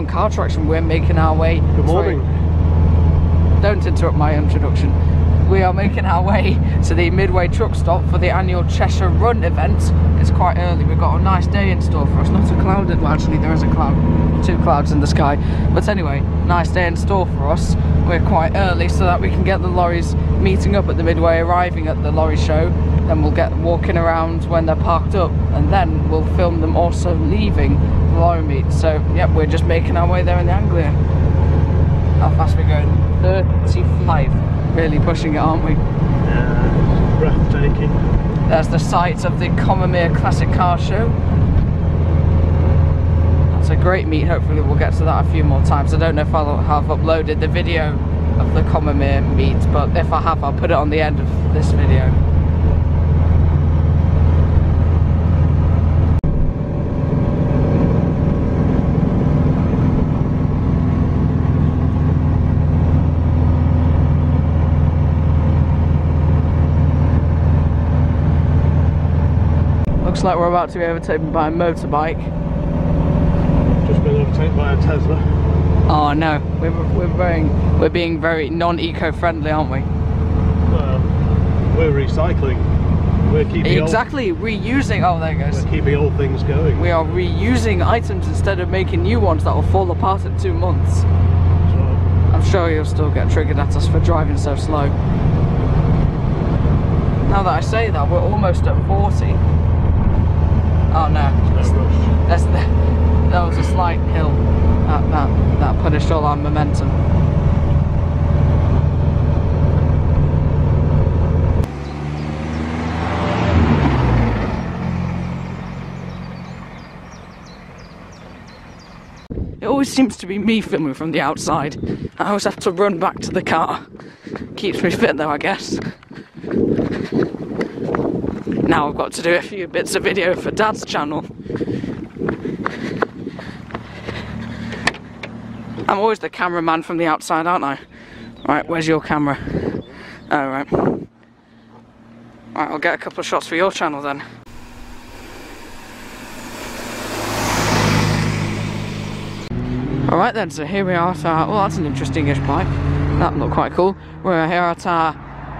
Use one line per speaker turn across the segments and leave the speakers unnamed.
on car traction. We're making our way.
Good morning.
Don't interrupt my introduction. We are making our way to the Midway Truck Stop for the annual Cheshire Run event. It's quite early. We've got a nice day in store for us. Not a cloud. Well, actually, there is a cloud. 2 clouds in the sky. But anyway, nice day in store for us. We're quite early so that we can get the lorries meeting up at the Midway, arriving at the lorry show. Then we'll get walking around when they're parked up, and then we'll film them also leaving the lorry meet. So, yep, we're just making our way there in the Anglia. How fast are we going? 35. Really pushing it, aren't we?
Yeah, breathtaking.
There's the site of the Commermere Classic Car Show. That's a great meet. Hopefully we'll get to that a few more times. I don't know if I'll have uploaded the video of the Commermere meet, but if I have, I'll put it on the end of this video. Looks like we're about to be overtaken by a motorbike.
Just been overtaken by a Tesla.
Oh no, we're being very non-eco-friendly, aren't we?
Well, we're recycling. We're keeping reusing. Oh, there it goes. We're keeping old things going.
We are reusing items instead of making new ones that will fall apart in 2 months.
So,
I'm sure you'll still get triggered at us for driving so slow. Now that I say that, we're almost at 40. Oh no, there was a slight hill that punished all our momentum. It always seems to be me filming from the outside. I always have to run back to the car. Keeps me fit though, I guess. Now I've got to do a few bits of video for Dad's channel. I'm always the cameraman from the outside, aren't I? Right, where's your camera? Oh, right. Right, I'll get a couple of shots for your channel then. Alright then, so here we are at our, well, that's an interesting-ish bike. That looked quite cool. We're here at our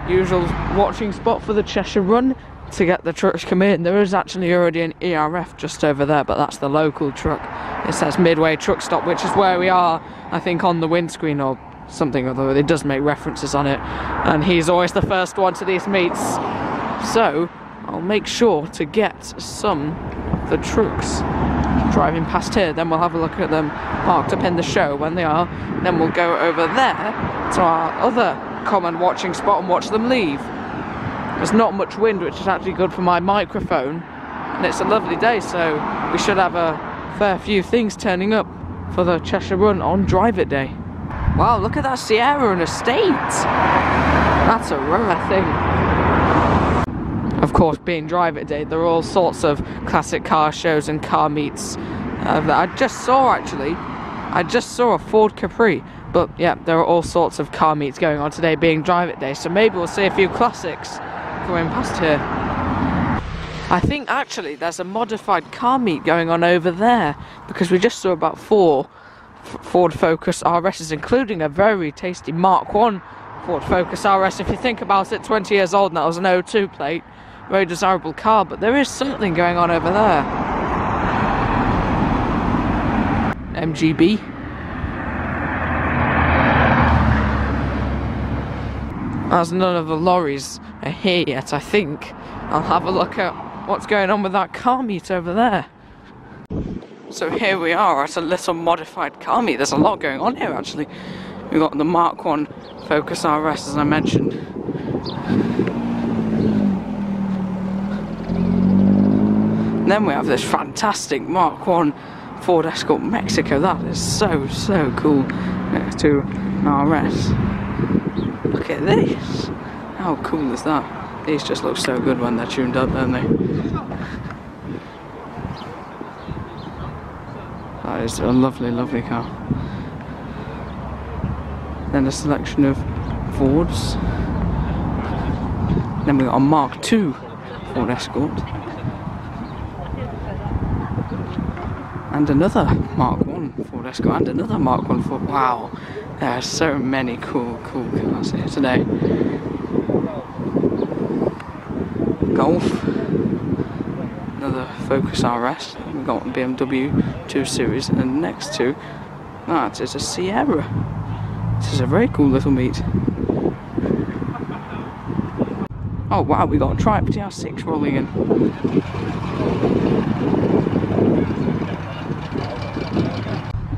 usual watching spot for the Cheshire Run to get the trucks come in. There is actually already an ERF just over there, but that's the local truck. It says Midway Truck Stop, which is where we are, I think, on the windscreen or something, although it does make references on it. And he's always the first one to these meets. So, I'll make sure to get some of the trucks driving past here. Then we'll have a look at them parked up in the show when they are. Then we'll go over there to our other common watching spot and watch them leave. There's not much wind, which is actually good for my microphone, and it's a lovely day, so we should have a fair few things turning up for the Cheshire Run on Drive It Day. Wow, look at that Sierra and Estate! That's a rare thing. Of course, being Drive It Day, there are all sorts of classic car shows and car meets that I just saw actually. I just saw a Ford Capri, but yeah, there are all sorts of car meets going on today being Drive It Day, so maybe we'll see a few classics going past here. I think actually there's a modified car meet going on over there, because we just saw about 4 Ford Focus RSs, including a very tasty Mark 1 Ford Focus RS. If you think about it, 20 years old, and that was an 02 plate. Very desirable car, but there is something going on over there. MGB. As none of the lorries are here yet, I think I'll have a look at what's going on with that car meet over there. So here we are at a little modified car meet. There's a lot going on here actually. We've got the Mark 1 Focus RS, as I mentioned. And then we have this fantastic Mark 1 Ford Escort Mexico. That is so cool next to an RS. Look at this. How cool is that? These just look so good when they're tuned up, don't they? That is a lovely car. Then a selection of Fords. Then we got a Mark II Ford Escort. And another Mark 1 Ford Escort and another Mark 1 Ford. Wow, there are so many cool cars here today. Golf, another Focus RS. We've got BMW 2 Series, and the next two, that is a Sierra. This is a very cool little meet. Oh wow, we got a Triumph TR6 rolling in.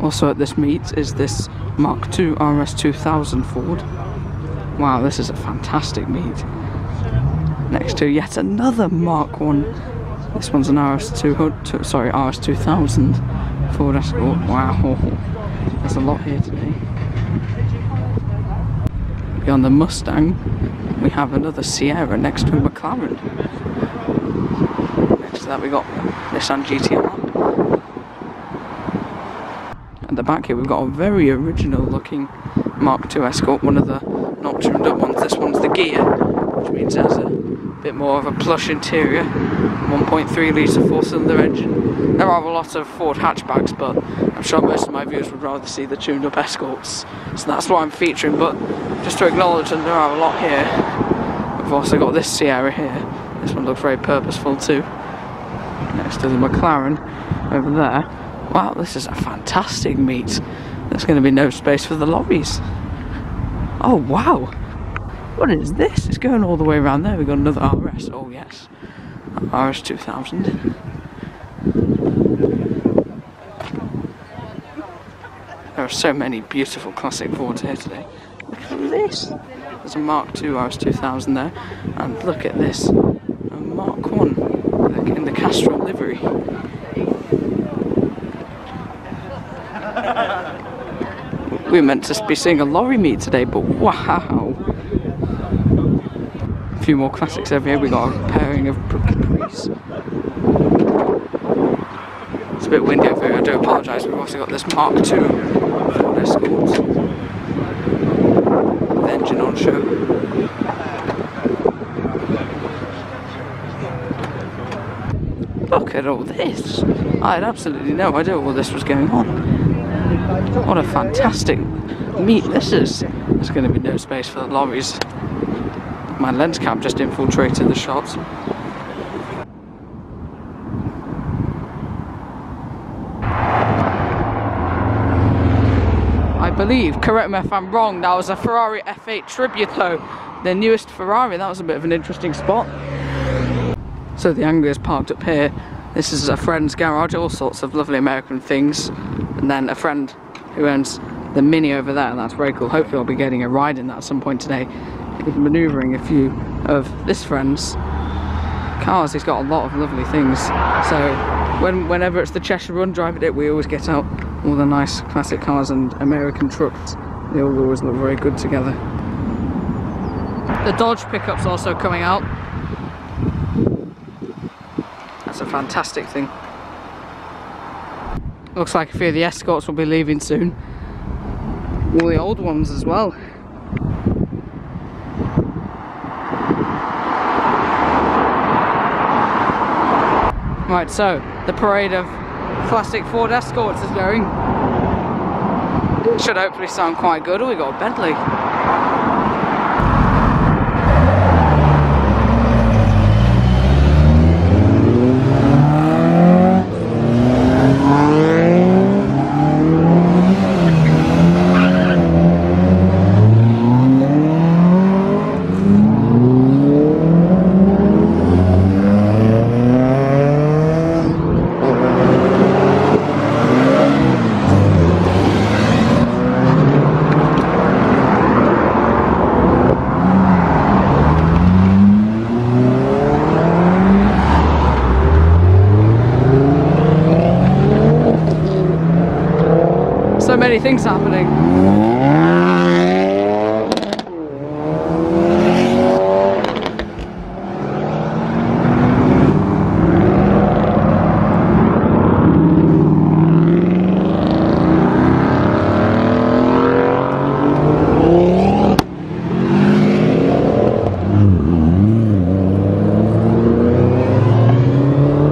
Also at this meet is this Mark II RS 2000 Ford. Wow, this is a fantastic meet. Next to yet another Mark 1. This one's an RS 2000 Ford Escort. Wow, there's a lot here today. Beyond the Mustang, we have another Sierra next to a McLaren. Next to that we got Nissan Gtr. At the back here we've got a very original looking Mark II Escort, one of the not tuned up ones. This one's the Gear, which means it has a bit more of a plush interior. 1.3 litre 4-cylinder engine. There are a lot of Ford hatchbacks, but I'm sure most of my viewers would rather see the tuned up Escorts, so that's what I'm featuring. But just to acknowledge that there are a lot here. We've also got this Sierra here. This one looks very purposeful too. Next to the McLaren over there. Wow, this is a fantastic meet. There's going to be no space for the lorries. Oh wow, what is this? It's going all the way around there. We've got another RS. Oh yes, RS 2000. There are so many beautiful classic Fords here today. Look at this. There's a Mark II RS 2000 there, and look at this, a Mark 1 in the Castrol livery. We were meant to be seeing a lorry meet today, but wow! A few more classics over here. We got a pairing of Caprice. It's a bit windy over here, I do apologise. We've also got this Mark II Ford Escorts with engine on show. Look at all this! I had absolutely no idea what this was going on. What a fantastic meet this is. There's going to be no space for the lorries. My lens cam just infiltrated the shots. I believe, correct me if I'm wrong, that was a Ferrari F8 Tributo, their newest Ferrari. That was a bit of an interesting spot. So the Anglia is parked up here. This is a friend's garage, all sorts of lovely American things. And then a friend who owns the Mini over there, and that's very cool. Hopefully I'll be getting a ride in that at some point today. He's manoeuvring a few of this friend's cars. He's got a lot of lovely things. So whenever it's the Cheshire Run driving it, we always get out all the nice classic cars and American trucks. They all always look very good together. The Dodge pickup's also coming out. That's a fantastic thing. Looks like a few of the Escorts will be leaving soon. All the old ones as well. Right, so the parade of classic Ford Escorts is going. Should hopefully sound quite good. Oh, we got a Bentley. So many things happening.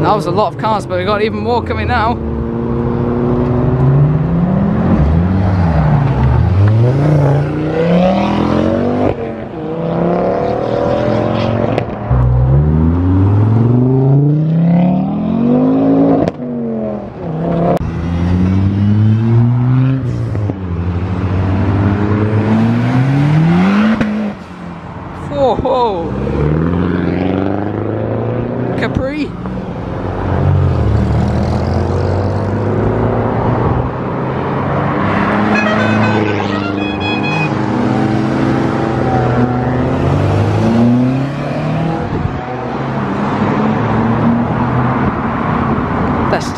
That was a lot of cars, but we got even more coming now.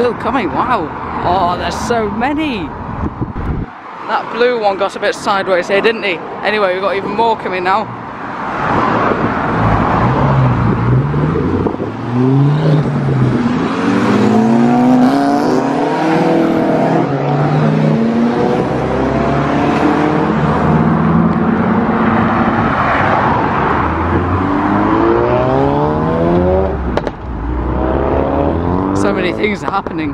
still coming, wow. Oh, there's so many. That blue one got a bit sideways here, didn't he? Anyway, we've got even more coming now. So many things are happening.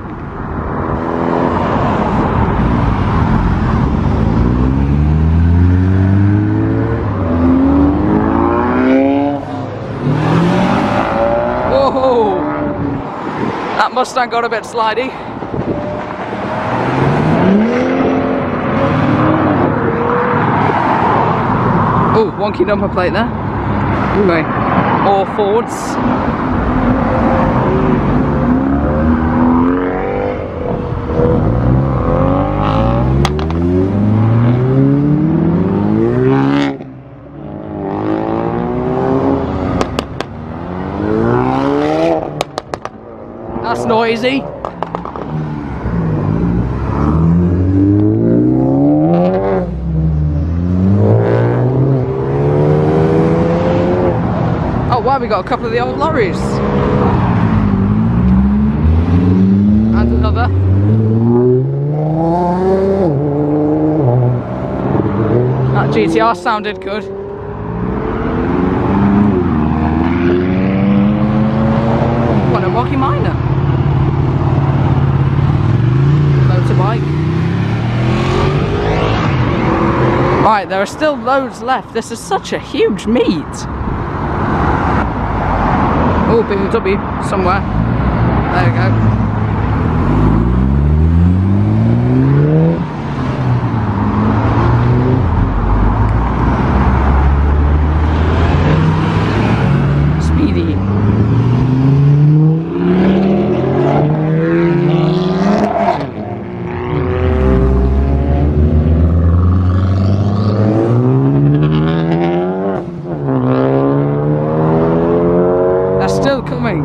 Whoa! That Mustang got a bit slidey. Oh, wonky number plate there. Anyway, all Fords. That's noisy. Oh wow, we got a couple of the old lorries. And another. That GTR sounded good. Got a Rocky Minor. Motorbike. Right, there are still loads left. This is such a huge meet. Oh, BMW somewhere. There you go. Speedy. Still coming.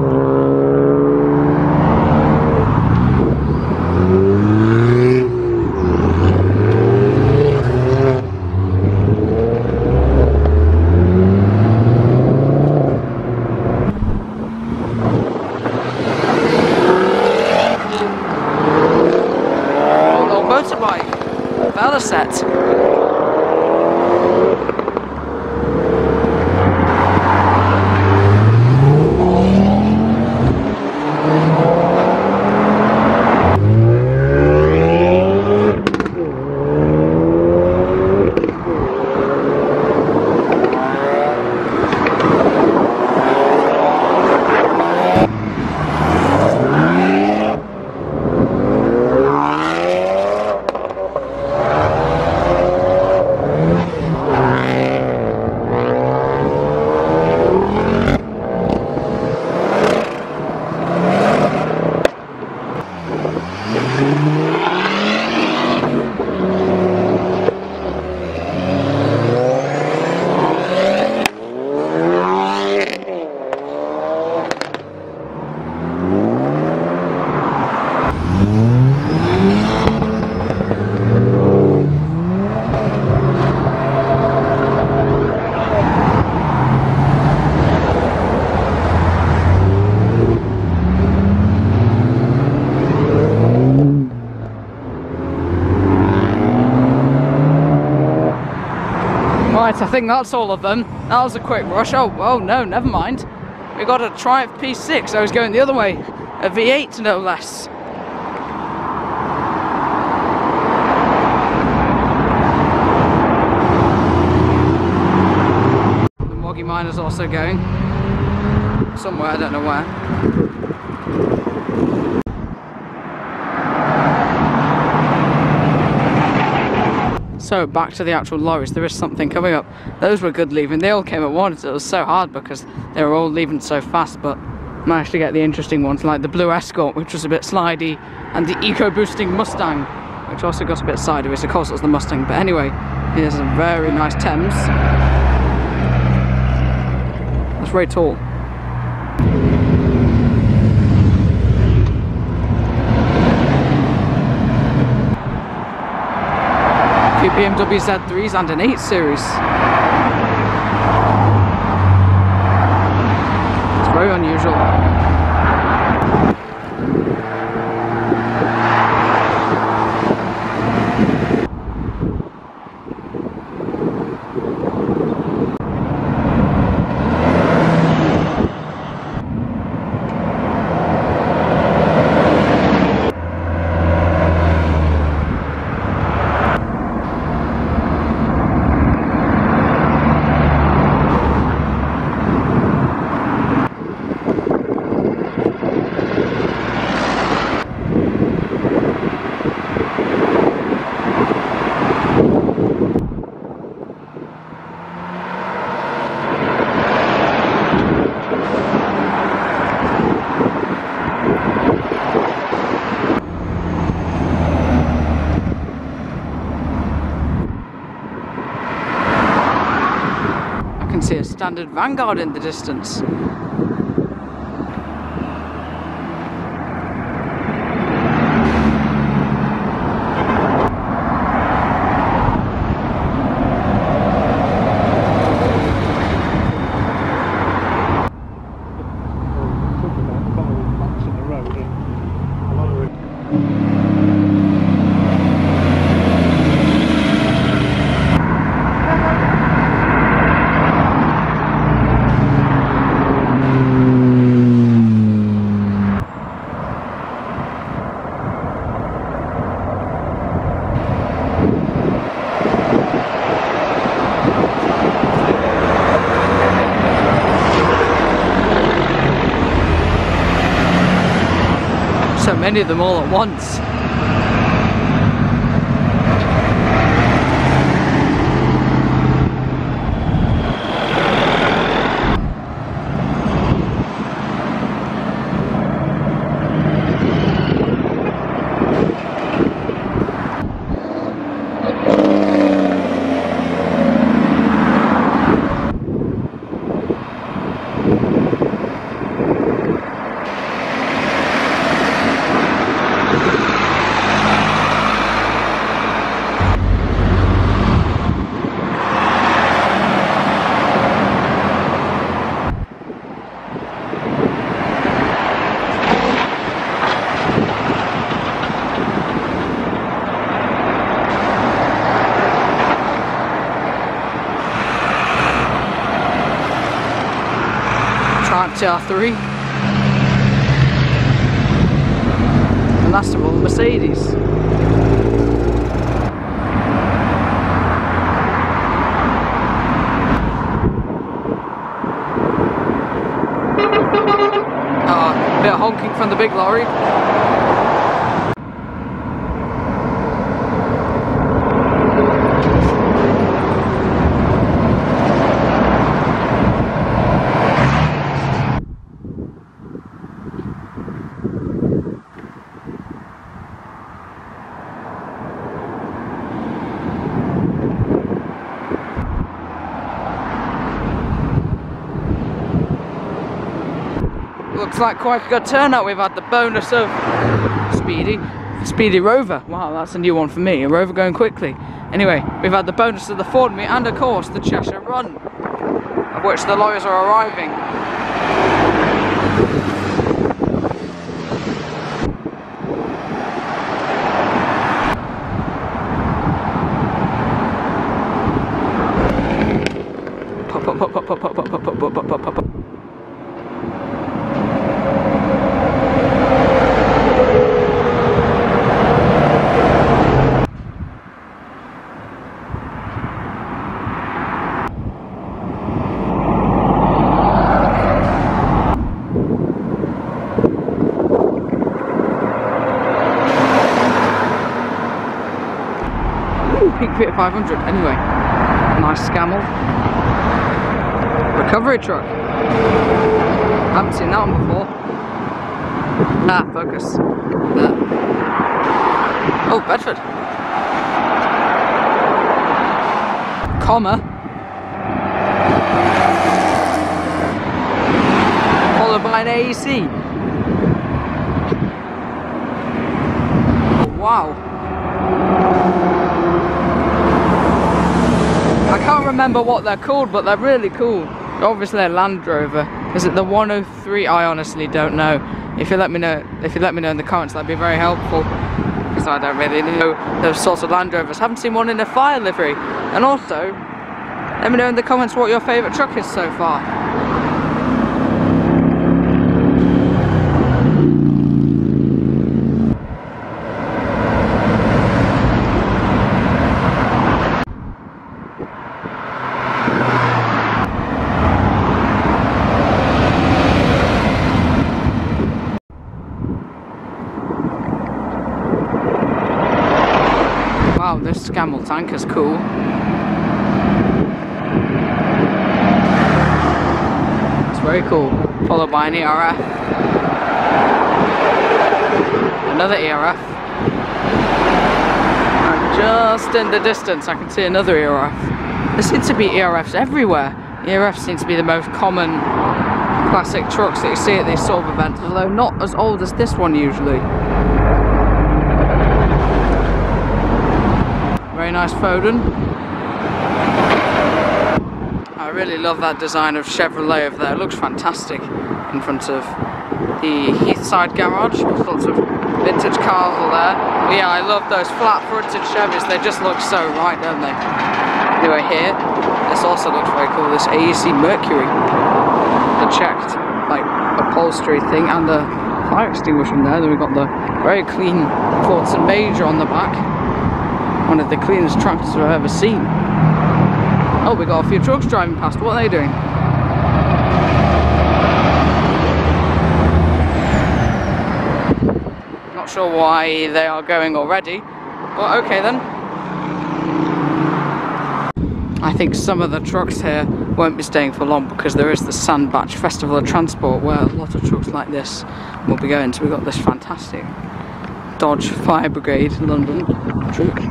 Oh, motorbike. Velocet. Right, I think that's all of them. That was a quick rush. Oh no, never mind. We got a Triumph P6. I was going the other way. A V8 no less. The Moggy Miner's also going. Somewhere, I don't know where. So back to the actual lorries, there is something coming up. Those were good leaving, they all came at once. It was so hard because they were all leaving so fast, but managed to get the interesting ones like the blue Escort, which was a bit slidey, and the eco-boosting Mustang, which also got a bit sideways. Of course it was the Mustang, but anyway, here's a very nice Thames. That's very tall. few BMW Z3s and an 8 Series. It's very unusual. See a standard Vanguard in the distance. So many of them all at once. Gtr, and last of all, Mercedes. A bit of honking from the big lorry. Looks like quite a good turnout. We've had the bonus of Speedy Rover. Wow, that's a new one for me, a Rover going quickly. Anyway, we've had the bonus of the Ford meet and of course the Cheshire Run, of which the lorries are arriving. Pop, pop, pop, pop, pop, pop, pop, pop, pop, pop, pop, pop. Peak fit 500. Anyway, nice Scamel. Recovery truck. Haven't seen that one before. Ah, focus. Oh, Bedford. Comma. Followed by an AEC. Oh, wow. can't remember what they're called, but they're really cool. Obviously a Land Rover. Is it the 103? I honestly don't know. If you let me know in the comments, that'd be very helpful. Because I don't really know those sorts of Land Rovers. Haven't seen one in a fire livery. And also, let me know in the comments what your favourite truck is so far. Wow, this Camel tank is cool. It's very cool. Followed by an ERF. Another ERF. And just in the distance I can see another ERF. There seems to be ERFs everywhere. ERFs seem to be the most common classic trucks that you see at these sort of events, although not as old as this one usually. Very nice Foden. I really love that design of Chevrolet over there. It looks fantastic in front of the Heathside garage. There's lots of vintage cars all there. But yeah, I love those flat fronted Chevys. They just look so right, don't they? Anyway, here, this also looks very cool. This AEC Mercury. The checked like upholstery thing and a fire extinguisher in there. Then we've got the very clean Fortson Major on the back. One of the cleanest tractors I've ever seen. Oh, we got a few trucks driving past. What are they doing? Not sure why they are going already, but okay then. I think some of the trucks here won't be staying for long because there is the Sandbach Festival of Transport where a lot of trucks like this will be going. So we've got this fantastic Dodge Fire Brigade London truck.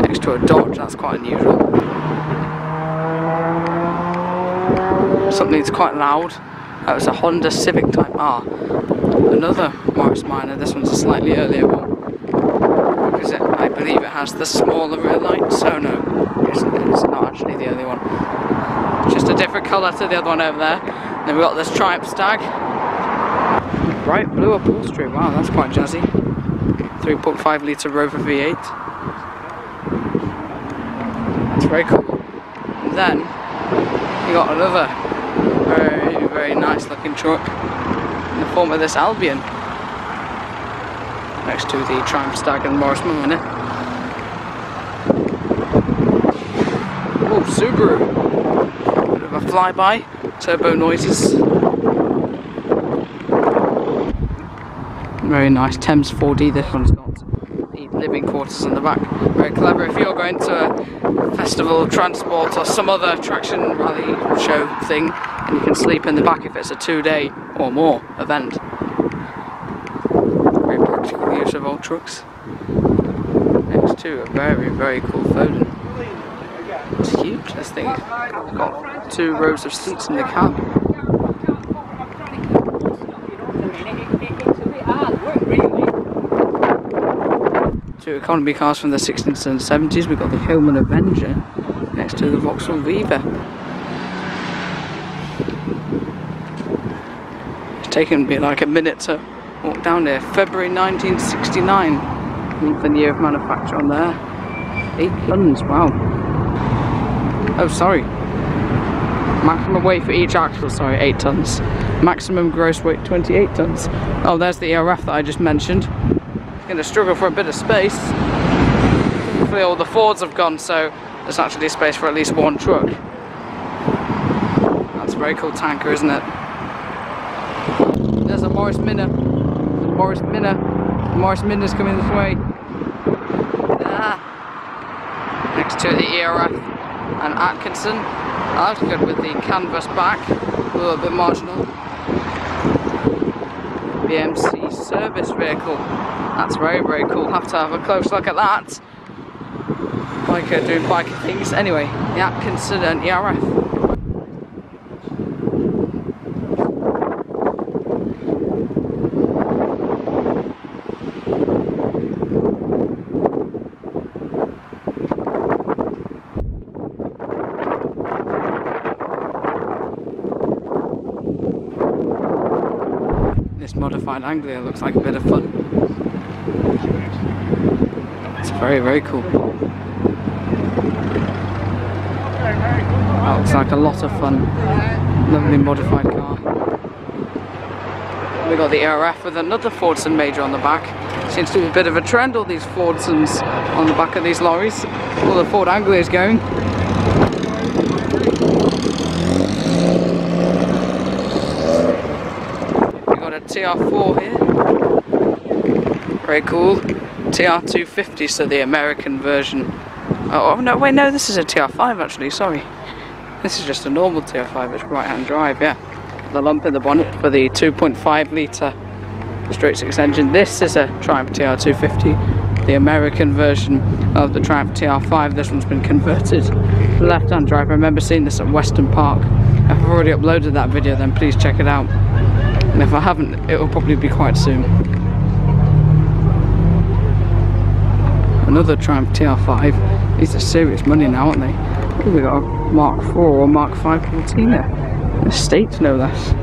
Next to a Dodge, that's quite unusual. Something that's quite loud. That was a Honda Civic Type R. Another Morris Minor, this one's a slightly earlier one. Because I believe it has the smaller rear lights. So no, it's not actually the early one. Just a different colour to the other one over there. Then we've got this Triumph Stag. Bright blue upholstery, wow, that's quite jazzy. 3.5 litre Rover V8. That's very cool. And then you got another very, very nice looking truck in the form of this Albion. Next to the Triumph Stag and Morris Minor. Oh, Subaru. Bit of a flyby, turbo noises. Very nice Thames 4D, this one's got the living quarters on the back. Very clever if you're going to a festival of transport or some other attraction rally show thing, and you can sleep in the back if it's a 2-day or more event. Very practical use of old trucks. Next to a very, very cool Foden. It's huge, this thing. It's got 2 rows of seats in the cab. 2 economy cars from the 60s and 70s. We've got the Hillman Avenger next to the Vauxhall Viva. It's taken me like a minute to walk down there. February 1969, month and year of manufacture on there. 8 tons, wow. Oh, sorry. Maximum weight for each axle, sorry, 8 tons. Maximum gross weight, 28 tons. Oh, there's the ERF that I just mentioned. Going to struggle for a bit of space. Hopefully all the Fords have gone, so there's actually space for at least 1 truck. That's a very cool tanker, isn't it? There's a Morris Minor. The Morris Minor. The Morris Minor's coming this way. Ah. Next to the ERF and Atkinson. That's good with the canvas back. A little bit marginal. BMC service vehicle. That's very, very cool. Have to have a close look at that. Biker doing biker things. Anyway, the Atkinson and ERF. modified Anglia looks like a bit of fun. It's very, very cool. That looks like a lot of fun. Lovely modified car. We got the ARF with another Fordson Major on the back. Seems to be a bit of a trend, all these Fordsons on the back of these lorries. All the Ford Anglia is going. We got a TR4 here. Very cool. TR250, so the American version. Oh no, wait, no, this is a TR5 actually, sorry. This is just a normal TR5, it's right-hand drive, yeah. The lump in the bonnet for the 2.5 litre straight six engine. This is a Triumph TR250, the American version of the Triumph TR5. This one's been converted left-hand drive. I remember seeing this at Weston Park. If I've already uploaded that video, then please check it out. And if I haven't, it will probably be quite soon. Another Triumph TR5. These are serious money now, aren't they? We got a Mark 4 or Mark 5 Cortina. Estate, no less.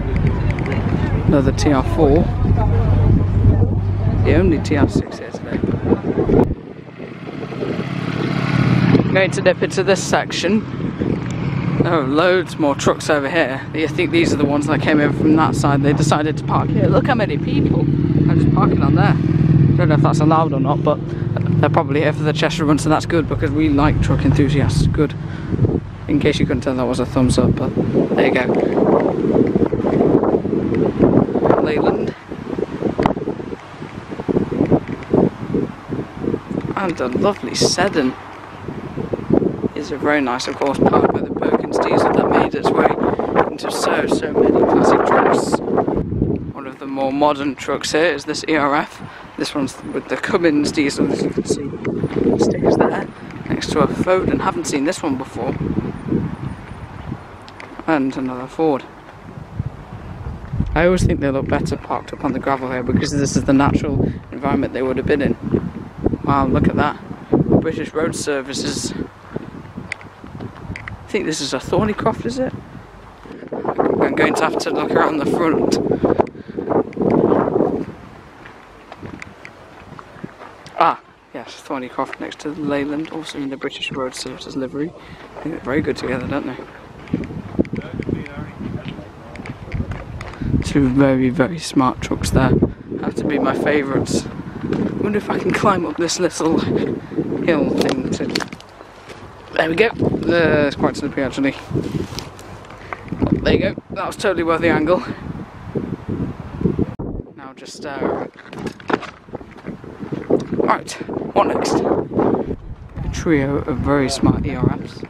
Another TR4. The only TR6 here today. I'm going to dip into this section. Oh, loads more trucks over here. I think these are the ones that came over from that side. They decided to park here. Look how many people are just parking on there. Don't know if that's allowed or not, but they're probably here for the Cheshire Run, so that's good because we like truck enthusiasts. Good. In case you couldn't tell, that was a thumbs up, but there you go. Leyland. And a lovely Sedan. These are very nice, of course, powered by the Perkins diesel that made its way into so many classic trucks. One of the more modern trucks here is this ERF. This one's with the Cummins diesel, as you can see. Stickers there, next to a Foden. Haven't seen this one before. And another Ford. I always think they look better parked up on the gravel here because this is the natural environment they would have been in. Wow, look at that. British Road Services. I think this is a Thornycroft, is it? I'm going to have to look around the front. Ah, yes, Thornycroft next to the Leyland, also in the British Road Services livery. I think they're very good together, don't they? Two very, very smart trucks there. Have to be my favourites. I wonder if I can climb up this little hill thing to... There we go. It's quite slippery actually. Well, there you go. That was totally worth the angle. Now just... Right, what next? A trio of very smart ERMs.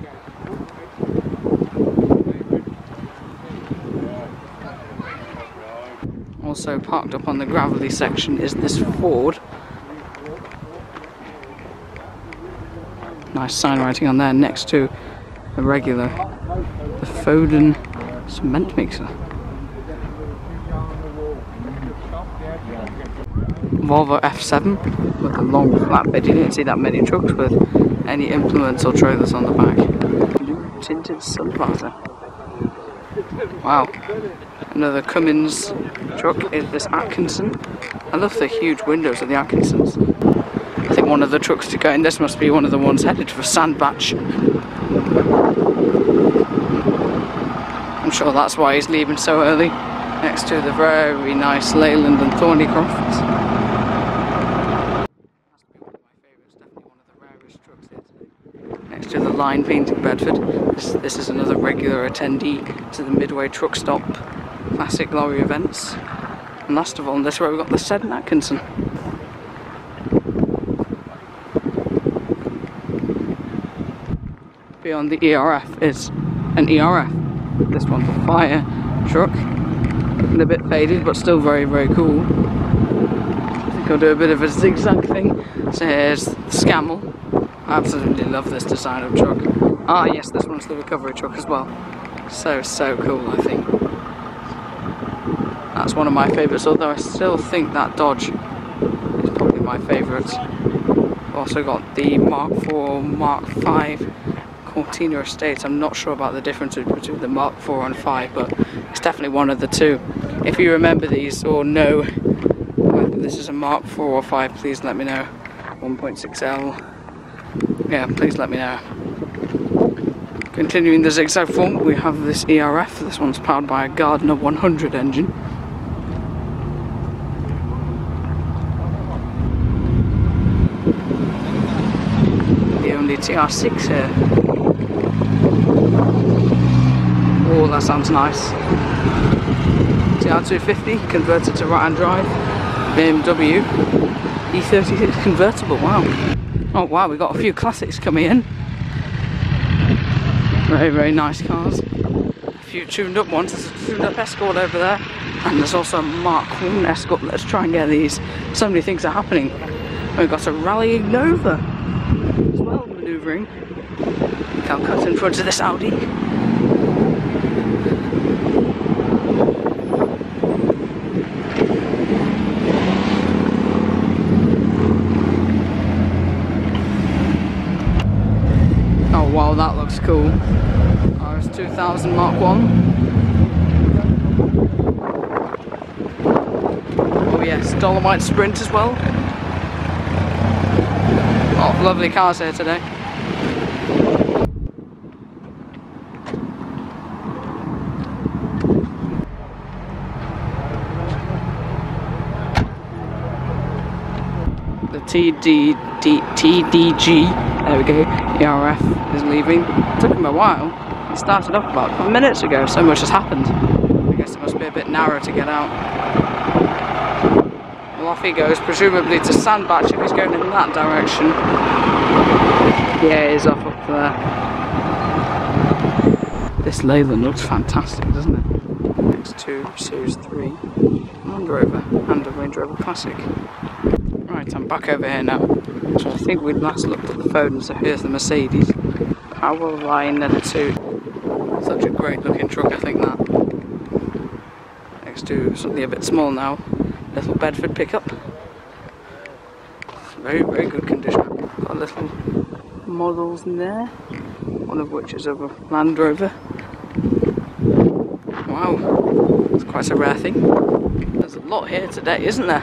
Also parked up on the gravelly section is this Ford. Nice sign writing on there next to the regular, the Foden cement mixer. Volvo F7 with a long flatbed. You didn't see that many trucks with any implements or trailers on the back. Blue tinted sun visor. Wow. Another Cummins truck is this Atkinson. I love the huge windows of the Atkinsons. I think one of the trucks to go in this must be one of the ones headed for Sandbach. I'm sure that's why he's leaving so early. Next to the very nice Leyland and Thornycroft. Next to the line painting Bedford. This is another regular attendee to the Midway Truck Stop classic lorry events. And last of all, on this row we've got the Sedan Atkinson. Beyond the ERF is an ERF. This one's a fire truck. Looking a bit faded, but still very, very cool. I think I'll do a bit of a zigzag thing. So here's the Scammell. I absolutely love this design of truck. Ah yes, this one's the recovery truck as well. So cool, I think. That's one of my favourites, although I still think that Dodge is probably my favourite. Also got the Mark 4, Mark 5 Cortina Estate. I'm not sure about the difference between the Mark 4 and 5, but it's definitely one of the two. If you remember these or know whether this is a Mark 4 or 5, please let me know. 1.6L. Yeah, please let me know. Continuing the zigzag form, we have this ERF. This one's powered by a Gardner 100 engine. The only TR6 here. Oh, that sounds nice. TR250 converted to right-hand drive. BMW E36 convertible. Wow. Oh wow, we got a few classics coming in. Very, very nice cars. A few tuned up ones. There's a tuned up Escort over there. And there's also a Mark 1 Escort. Let's try and get these. So many things are happening. We've got a rallying Nova as well, manoeuvring. I'll cut in front of this Audi. Oh wow, that looks cool. RS 2000 Mark 1. Oh yes, Dolomite Sprint as well. Oh, lovely cars here today. The TDG, there we go, ERF is leaving. It took him a while. It started off about 5 minutes ago, so much has happened. I guess it must be a bit narrow to get out. Well, off he goes, presumably to Sandbach if he's going in that direction. Yeah, he's off up there. This Leyland looks fantastic, doesn't it? Next to Series 3 Land Rover and a Range Rover Classic. Right, I'm back over here now. So I think we last looked at the Foden, so here's the Mercedes. Powerline 2. Such a great looking truck, I think that. Next to something a bit small now. Little Bedford pickup. Very, very good condition. Got little models in there. One of which is of a Land Rover. Wow, it's quite a rare thing. There's a lot here today, isn't there?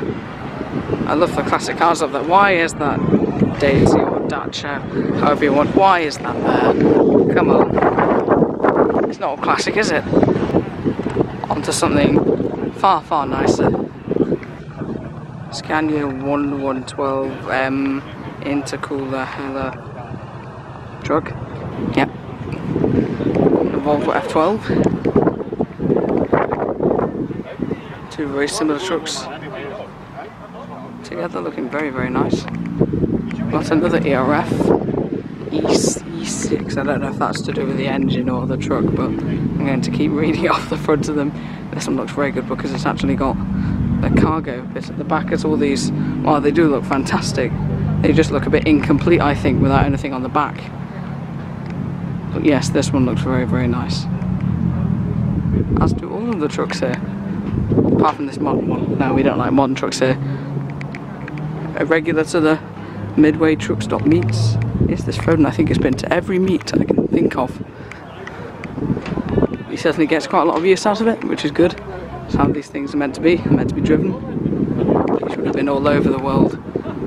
I love the classic cars of that. Why is that Daisy or Dacia, however you want, why is that there? Come on. It's not a classic, is it? Onto something far, far nicer. Scania 1112M intercooler Hella truck. Yep. A Volvo F12. Two very similar trucks together, looking very, very nice. Got another ERF E6. I don't know if that's to do with the engine or the truck, but I'm going to keep reading off the front of them. This one looks very good because it's actually got the cargo bit at the back. As all these, while they do look fantastic, they just look a bit incomplete, I think, without anything on the back. But yes, this one looks very, very nice. As do all of the trucks here, apart from this modern one. No, we don't like modern trucks here. A regular to the Midway Truck Stop meets. Yes, this Foden, I think, has been to every meet I can think of. He certainly gets quite a lot of use out of it, which is good. That's how these things are meant to be. They're meant to be driven. These would have been all over the world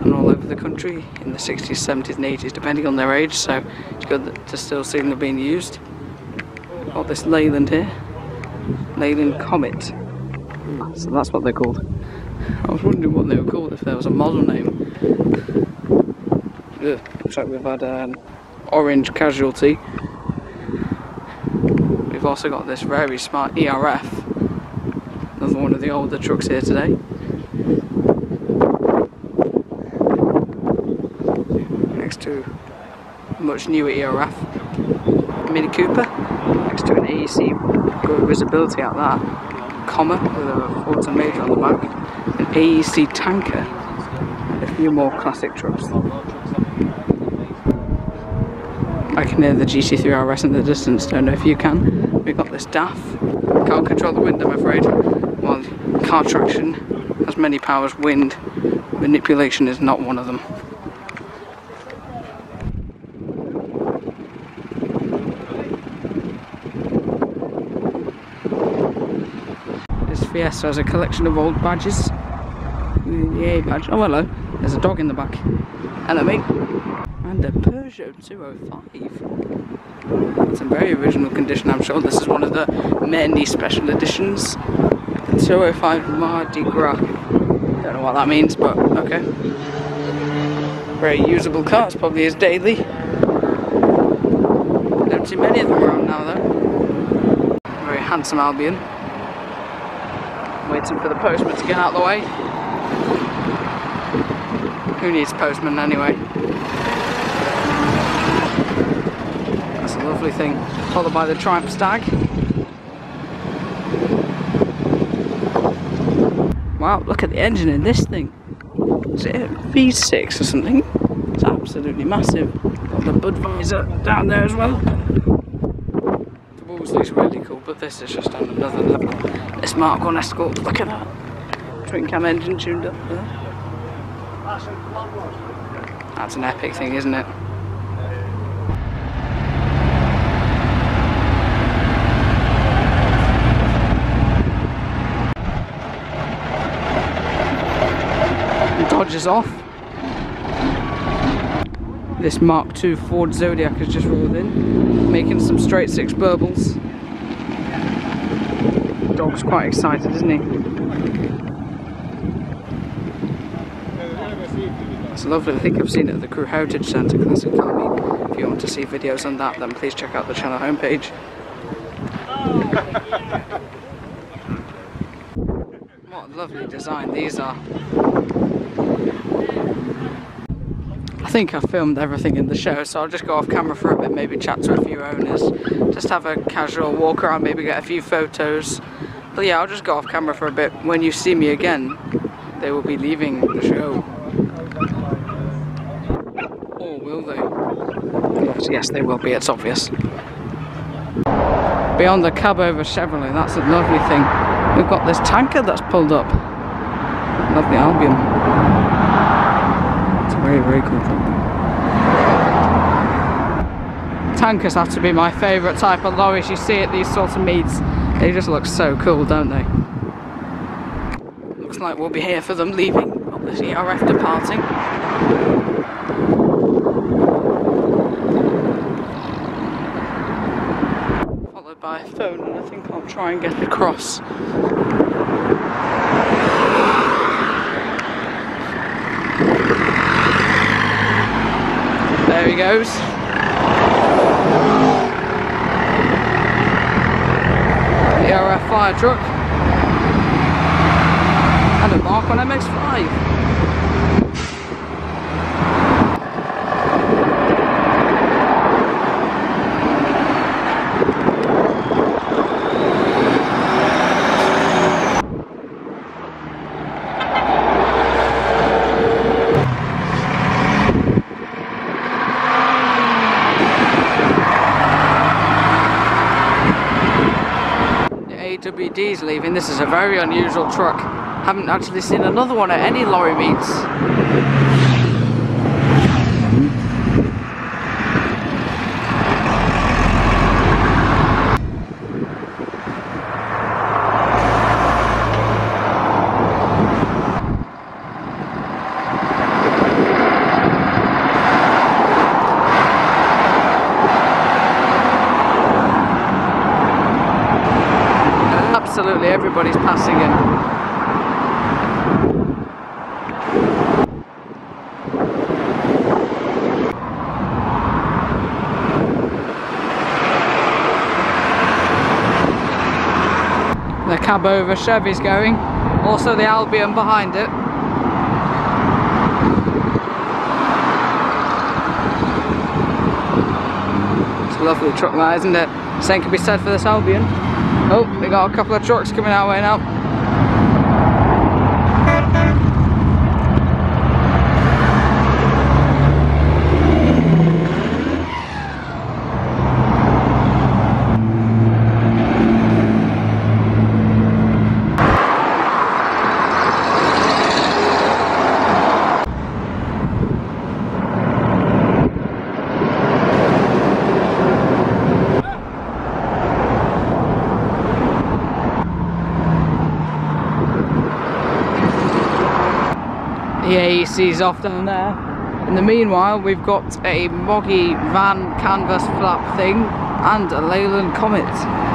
and all over the country in the 60s, 70s and 80s, depending on their age, so it's good to still see them being used. We've got this Leyland here. Leyland Comet. So that's what they're called. I was wondering what they were called if there was a model name. Ugh, looks like we've had an orange casualty. We've also got this very smart ERF. Another one of the older trucks here today. Next to a much newer ERF. Mini Cooper. Next to an AEC. Good visibility out that. Comma with a Foden major on the back. An AEC tanker. And a few more classic trucks. I can hear the GT3 RS in the distance, don't know if you can. We've got this DAF. Can't control the wind, I'm afraid. While car traction has many powers, wind manipulation is not one of them. This Fiesta has a collection of old badges. Yay badge. Oh hello, there's a dog in the back. Hello mate. And a Peugeot 205. It's in very original condition. I'm sure this is one of the many special editions. The 205 Mardi Gras. Don't know what that means, but okay. Very usable car. It's probably his daily. Don't see many of them around now though. Very handsome Albion. Waiting for the postman to get out of the way. Who needs postman anyway? That's a lovely thing. Followed by the Triumph Stag. Wow, look at the engine in this thing. Is it a V6 or something? It's absolutely massive. Got the Budweiser down there as well. The Wolseley's really cool, but this is just on another level. This Mark 1 Escort, look at that. Twin cam engine tuned up there. That's an epic thing, isn't it? Dodges off. This Mark II Ford Zodiac has just rolled in, making some straight six burbles. Dog's quite excited, isn't he? It's lovely. I think I've seen it at the Crew Heritage Centre Classic Albion. If you want to see videos on that, then please check out the channel homepage. What a lovely design these are. I think I've filmed everything in the show, so I'll just go off camera for a bit, maybe chat to a few owners, just have a casual walk around, maybe get a few photos. But yeah, I'll just go off camera for a bit. When you see me again, they will be leaving the show. Or will they? Yes, they will be, it's obvious. Beyond the cab over Chevrolet, that's a lovely thing. We've got this tanker that's pulled up. Lovely Albion. Very, very cool truck. Tankers have to be my favourite type of lorries you see at these sorts of meets. They just look so cool, don't they? Looks like we'll be here for them leaving. Oh, there's ERF departing. Followed by Foden, and I think I'll try and get across. There he goes. The ERF fire truck. And a Mark 1 MX-5. AWD's leaving. This is a very unusual truck. Haven't actually seen another one at any lorry meets. Absolutely everybody's passing in. The cab over Chevy's going, also the Albion behind it. It's a lovely truck that, isn't it? Same can be said for this Albion. Oh, we got a couple of trucks coming our way now. ease off down there. In the meanwhile, we've got a Moggy van canvas flap thing and a Leyland Comet.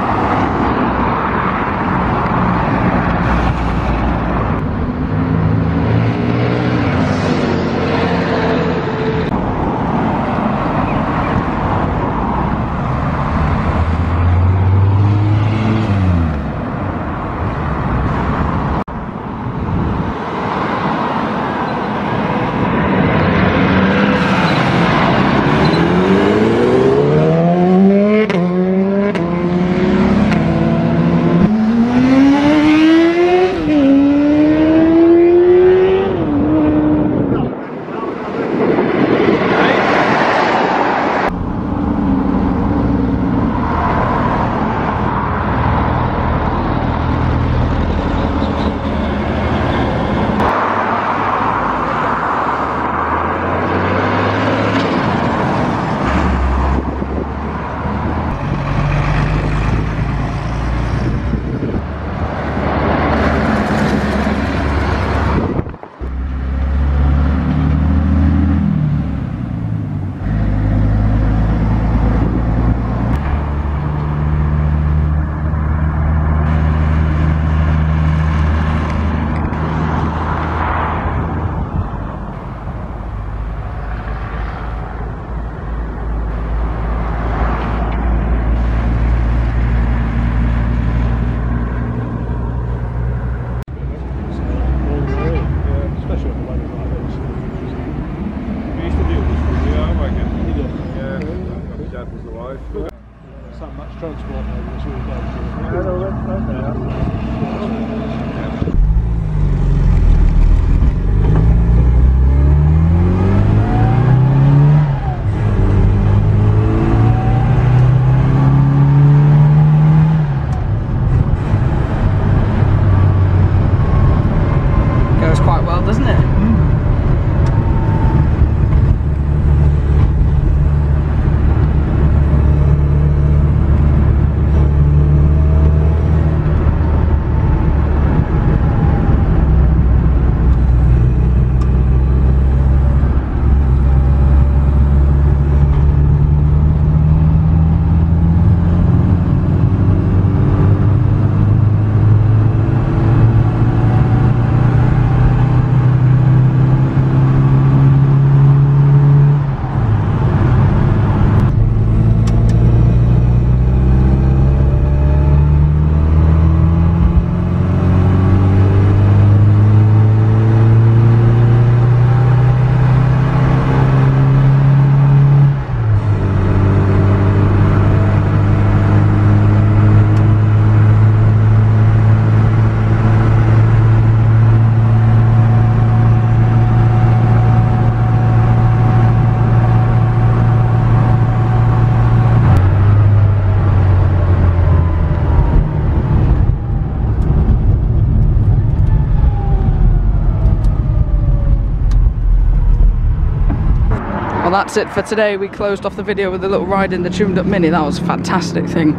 That's it for today. We closed off the video with a little ride in the tuned up Mini. That was a fantastic thing.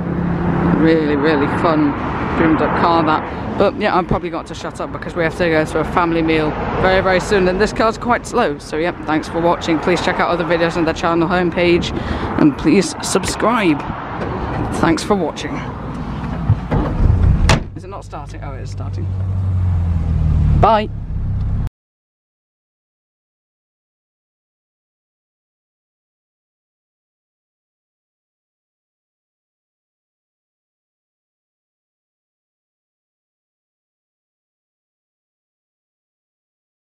Really, really fun tuned up car that. But yeah, I'm probably got to shut up because we have to go to a family meal very, very soon. And this car's quite slow. So yeah, thanks for watching. Please check out other videos on the channel homepage. And please subscribe. Thanks for watching. Is it not starting? Oh, it is starting. Bye.